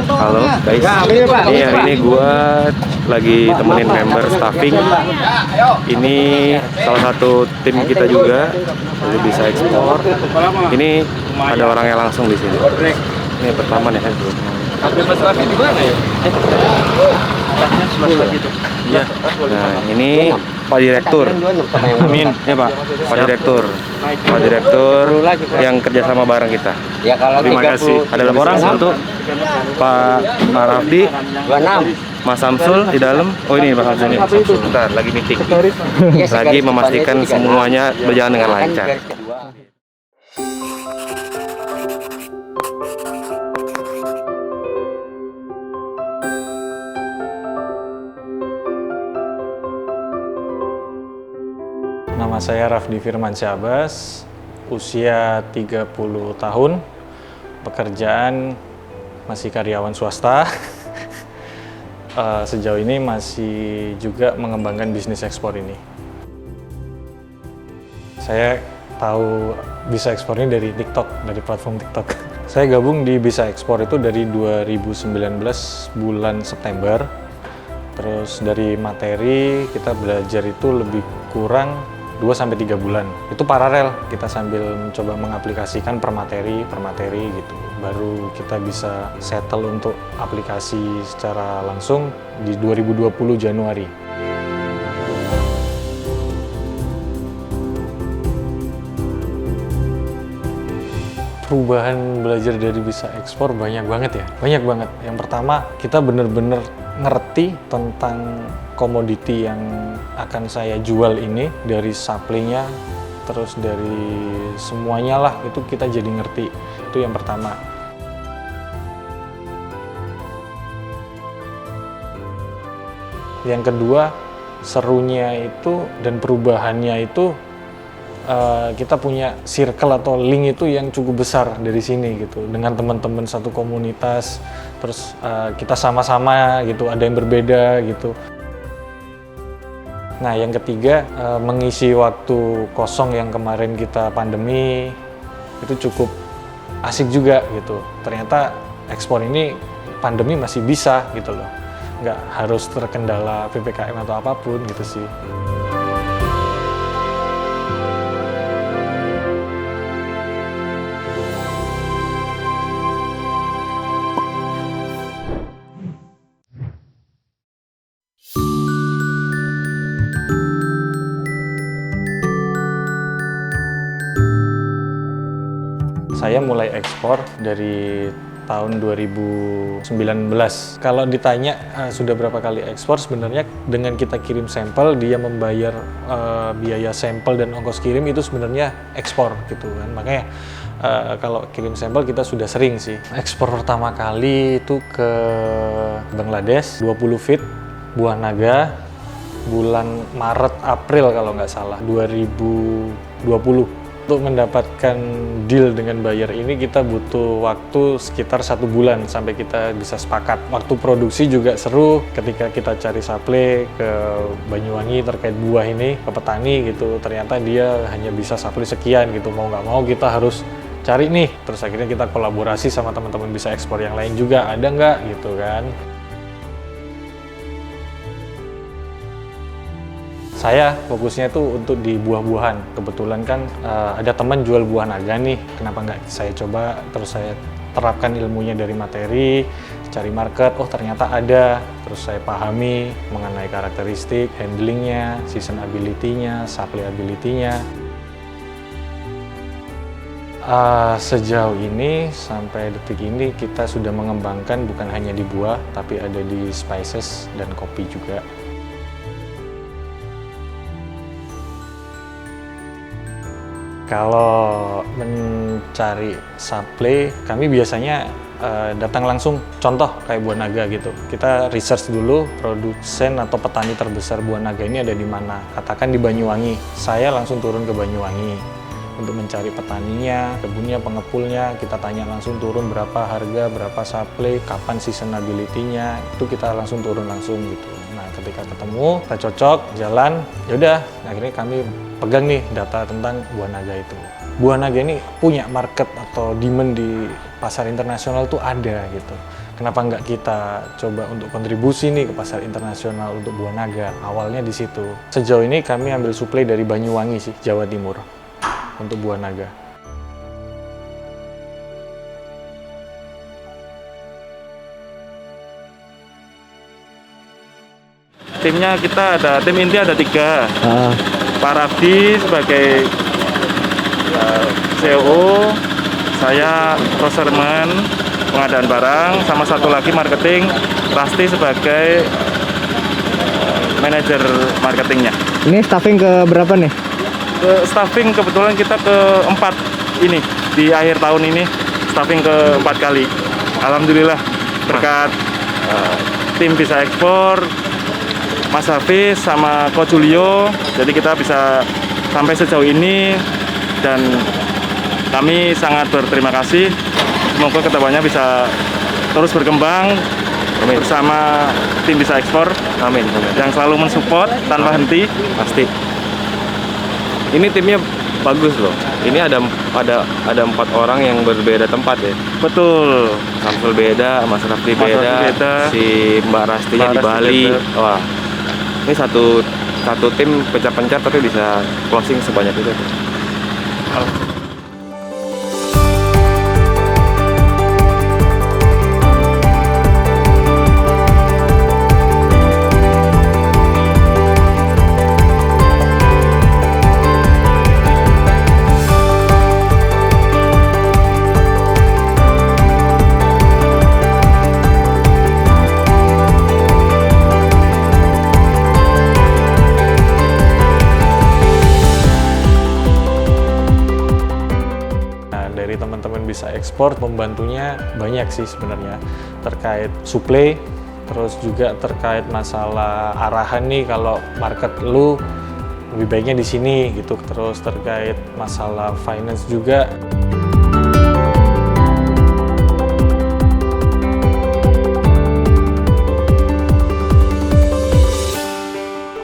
Halo guys, ini hari ini gua lagi temenin member staffing. Ini salah satu tim kita juga, jadi bisa ekspor. Ini ada orangnya langsung di sini. Ini pertama nih, Mas Raffi di mana ya? Ya. Nah, ini Pak Direktur. Amin. Ya Pak, Pak Direktur. Pak Direktur yang kerjasama bareng kita. Ya kalau Terima kasih. Ada 6 orang, satu Pak Rafdi, 26. Mas Samsul di dalam. Oh ini Pak Samsul ini. Bentar, lagi meeting. Lagi memastikan semuanya berjalan dengan lancar. Nama saya Rafdi Firman Syabas, usia 30 tahun, pekerjaan masih karyawan swasta. Sejauh ini masih juga mengembangkan bisnis ekspor ini. Saya tahu Bisa Ekspor ini dari TikTok, dari platform TikTok. Saya gabung di Bisa Ekspor itu dari 2019 bulan September. Terus dari materi kita belajar itu lebih kurang 2-3 bulan. Itu paralel, kita sambil mencoba mengaplikasikan per materi gitu. Baru kita bisa settle untuk aplikasi secara langsung di 2020 Januari. Perubahan belajar dari Bisa Ekspor banyak banget ya, banyak banget. Yang pertama, kita bener-bener ngerti tentang komoditi yang akan saya jual ini, dari supply-nya, terus dari semuanya lah, itu kita jadi ngerti. Itu yang pertama. Yang kedua, serunya itu dan perubahannya itu kita punya circle atau link itu yang cukup besar dari sini gitu, dengan teman-teman satu komunitas. Terus kita sama-sama gitu, ada yang berbeda gitu. Nah, yang ketiga, mengisi waktu kosong yang kemarin kita pandemi itu cukup asik juga gitu. Ternyata ekspor ini pandemi masih bisa gitu loh, nggak harus terkendala PPKM atau apapun gitu sih. Saya mulai ekspor dari tahun 2019. Kalau ditanya sudah berapa kali ekspor, sebenarnya dengan kita kirim sampel, dia membayar biaya sampel dan ongkos kirim, itu sebenarnya ekspor gitu kan. Makanya kalau kirim sampel kita sudah sering sih. Ekspor pertama kali itu ke Bangladesh, 20 feet, buah naga, bulan Maret April kalau nggak salah, 2020. Untuk mendapatkan deal dengan buyer ini kita butuh waktu sekitar 1 bulan sampai kita bisa sepakat. Waktu produksi juga seru ketika kita cari supply ke Banyuwangi terkait buah ini, ke petani gitu. Ternyata dia hanya bisa supply sekian gitu, mau nggak mau kita harus cari nih. Terus akhirnya kita kolaborasi sama teman-teman Bisa Ekspor yang lain juga, ada nggak gitu kan. Saya fokusnya itu untuk di buah-buahan. Kebetulan kan ada teman jual buah naga nih, kenapa nggak saya coba, terus saya terapkan ilmunya dari materi, cari market, oh ternyata ada, terus saya pahami mengenai karakteristik, handlingnya, seasonability-nya, supplyability-nya. Sejauh ini, sampai detik ini kita sudah mengembangkan bukan hanya di buah, tapi ada di spices dan kopi juga. Kalau mencari supply, kami biasanya datang langsung, contoh kayak buah naga gitu. Kita research dulu produsen atau petani terbesar buah naga ini ada di mana. Katakan di Banyuwangi, saya langsung turun ke Banyuwangi untuk mencari petaninya, kebunnya, pengepulnya. Kita tanya langsung turun berapa harga, berapa supply, kapan seasonability-nya, itu kita langsung turun langsung gitu. Nah, ketika ketemu, kita cocok, jalan, yaudah, akhirnya kami pegang nih data tentang buah naga itu. Buah naga ini punya market atau demand di pasar internasional tuh ada gitu. kenapa nggak kita coba untuk kontribusi nih ke pasar internasional untuk buah naga. Awalnya di situ. Sejauh ini kami ambil suplai dari Banyuwangi sih, Jawa Timur, untuk buah naga. Timnya kita ada, tim inti ada 3. Pak Rafdi sebagai CEO, saya Roserman pengadaan barang, sama satu lagi marketing, Rasti sebagai manajer marketingnya. Ini staffing ke berapa nih? Staffing kebetulan kita ke-4 ini, di akhir tahun ini staffing ke-4 kali. Alhamdulillah berkat tim bisa ekspor, Mas Hafiz sama Ko Julio, jadi kita bisa sampai sejauh ini dan kami sangat berterima kasih. Semoga kedepannya bisa terus berkembang bersama tim bisa ekspor. Amin. Yang selalu mensupport tanpa henti. Pasti. Ini timnya bagus loh. Ini ada 4 orang yang berbeda tempat ya. Betul. Samsul beda, Mas Rafdi beda, si Mbak Rastinya di Bali. Wah. Ini satu tim pencar-pencar tapi bisa closing sebanyak itu. Teman-teman bisa ekspor, membantunya banyak sih sebenarnya terkait suplai, terus juga terkait masalah arahan nih kalau market lu lebih baiknya di sini gitu, terus terkait masalah finance juga.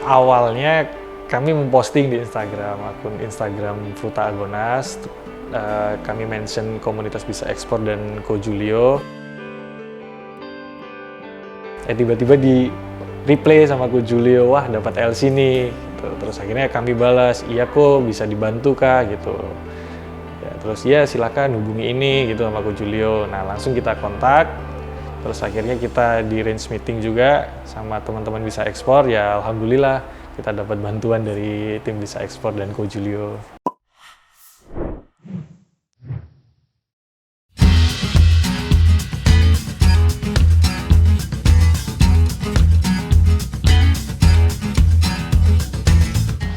Awalnya kami memposting di Instagram, akun Instagram Fruta Agonas. Kami mention komunitas bisa ekspor dan Ko Julio. Tiba-tiba di replay sama Ko Julio, wah dapat LC nih. Terus akhirnya kami balas, iya kok bisa dibantu kah gitu. Ya, terus ya silakan hubungi ini gitu sama Ko Julio. Nah langsung kita kontak. Terus akhirnya kita di range meeting juga sama teman-teman bisa ekspor. Ya alhamdulillah kita dapat bantuan dari tim bisa ekspor dan Ko Julio.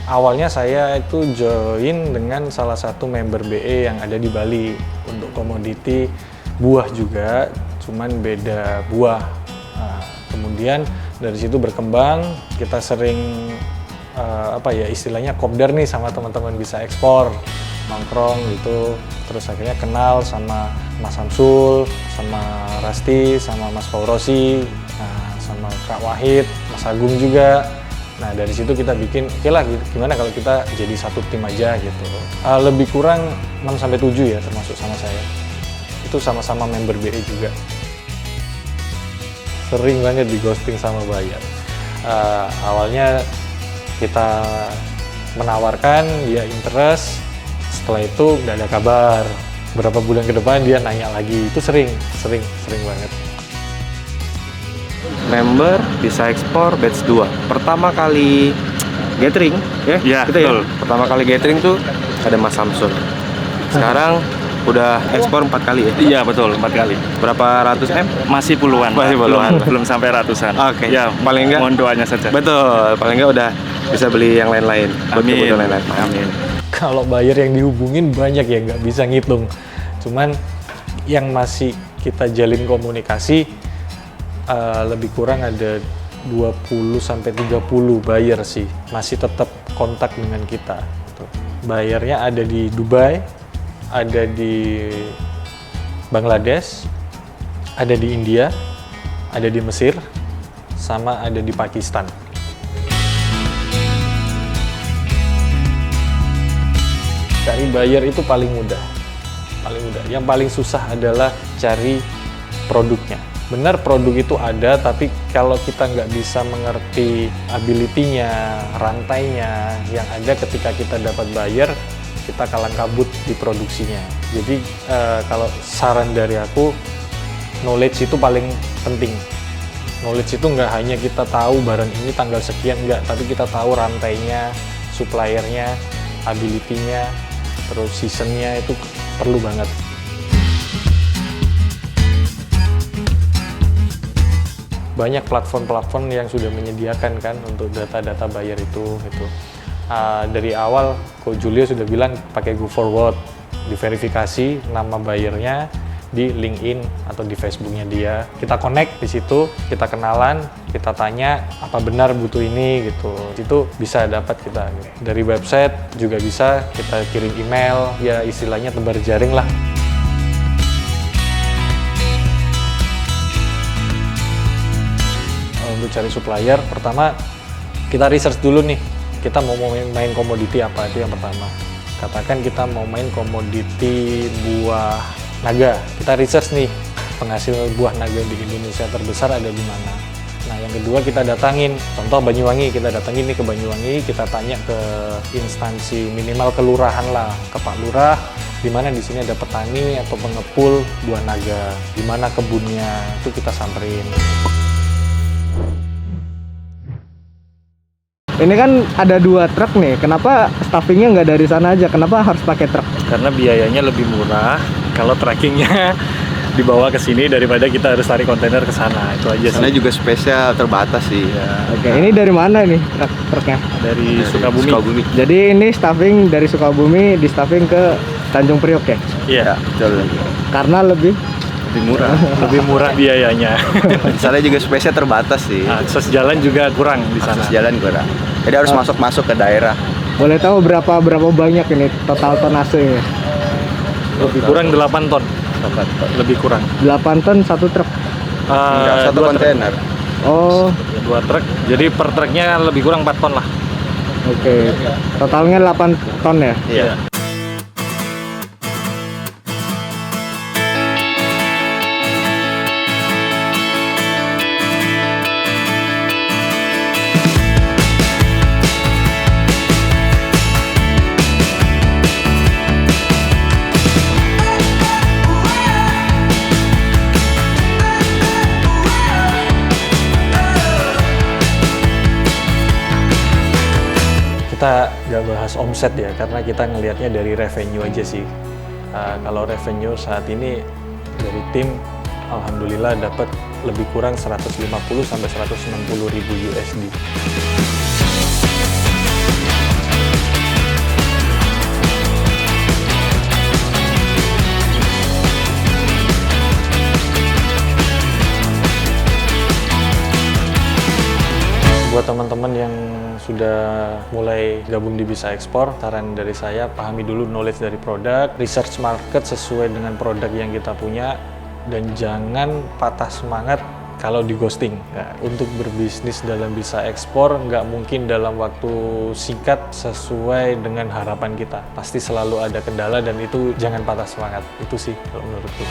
Awalnya saya itu join dengan salah satu member BE yang ada di Bali untuk komoditi buah juga, cuman beda buah. Nah, kemudian dari situ berkembang, kita sering istilahnya kopdar nih sama teman-teman bisa ekspor, nongkrong gitu. Terus akhirnya kenal sama Mas Samsul, sama Rasti, sama Mas Faurosi, sama Kak Wahid, Mas Agung juga. Nah dari situ kita bikin, oke lah gimana kalau kita jadi satu tim aja gitu. Lebih kurang 6-7 ya termasuk sama saya. Itu sama-sama member BE juga. Sering banget di ghosting sama buyer. Awalnya kita menawarkan, dia interest, setelah itu nggak ada kabar. Berapa bulan ke depan dia nanya lagi, itu sering banget. Member bisa ekspor batch 2. Pertama kali gathering ya, gitu ya. Pertama kali gathering tuh ada Mas Samsul. Sekarang udah ekspor 4 kali ya? Iya betul, 4 kali. Berapa ratus M? Masih puluhan. Belum sampai ratusan. Oke. Ya, paling enggak mohon doanya saja. Betul, paling enggak udah bisa beli yang lain-lain. Amin. Amin. Kalau buyer yang dihubungin banyak ya, nggak bisa ngitung. Cuman yang masih kita jalin komunikasi lebih kurang ada 20-30 buyer sih, masih tetap kontak dengan kita. Buyernya ada di Dubai, ada di Bangladesh, ada di India, ada di Mesir, sama ada di Pakistan. Cari buyer itu paling mudah. Yang paling susah adalah cari produknya. Benar produk itu ada, tapi kalau kita nggak bisa mengerti ability-nya, rantainya, yang ada ketika kita dapat buyer, kita kalang kabut di produksinya. Jadi kalau saran dari aku, knowledge itu paling penting. Knowledge itu nggak hanya kita tahu barang ini tanggal sekian, nggak, tapi kita tahu rantainya, suppliernya, ability-nya, terus season-nya itu perlu banget. Banyak platform-platform yang sudah menyediakan kan untuk data-data buyer itu. Dari awal, Ko Julio sudah bilang pakai Go Forward, diverifikasi nama buyernya di LinkedIn atau di Facebooknya dia. Kita connect di situ, kita kenalan, kita tanya apa benar butuh ini gitu. Itu bisa dapat kita. Dari website juga bisa, kita kirim email, ya istilahnya tebar jaring lah. Untuk cari supplier, pertama kita research dulu nih, kita mau main komoditi apa, itu yang pertama. Katakan kita mau main komoditi buah naga, kita research nih penghasil buah naga di Indonesia terbesar ada di mana. Nah yang kedua kita datangin, contoh Banyuwangi, kita datangin nih ke Banyuwangi, kita tanya ke instansi minimal kelurahan lah, ke Pak Lurah, di mana di sini ada petani atau pengepul buah naga, di mana kebunnya, itu kita samperin. Ini kan ada 2 truk nih, kenapa staffingnya nggak dari sana aja? Kenapa harus pakai truk? Karena biayanya lebih murah kalau trackingnya dibawa ke sini daripada kita harus tarik kontainer ke sana. Itu aja Sana sih. juga spesial terbatas sih. Ya. Oke, ini dari mana nih truknya? Dari Sukabumi. Jadi ini staffing dari Sukabumi di staffing ke Tanjung Priok ya? Iya, Betul. Karena lebih Lebih murah. lebih murah biayanya. Sana juga spesial terbatas sih. Akses jalan juga kurang di sana. Akses jalan kurang. Jadi harus masuk ke daerah. boleh tahu berapa banyak ini total tonase? Lebih kurang 8 ton. Lebih kurang. 8 ton satu truk. Enggak, 1 dua truk. kontainer. Oh, 2 truk. Jadi per truknya lebih kurang 4 ton lah. oke. Totalnya 8 ton ya? Iya. Kita nggak bahas omset ya, karena kita ngelihatnya dari revenue aja sih. Kalau revenue saat ini dari tim, alhamdulillah dapat lebih kurang 150 sampai 160 ribu USD. Buat teman-teman yang sudah mulai gabung di Bisa Ekspor, saran dari saya, pahami dulu knowledge dari produk, research market sesuai dengan produk yang kita punya, dan jangan patah semangat kalau di ghosting. Ya, untuk berbisnis dalam Bisa Ekspor, nggak mungkin dalam waktu singkat sesuai dengan harapan kita. Pasti selalu ada kendala dan itu jangan patah semangat. Itu sih kalau menurutku.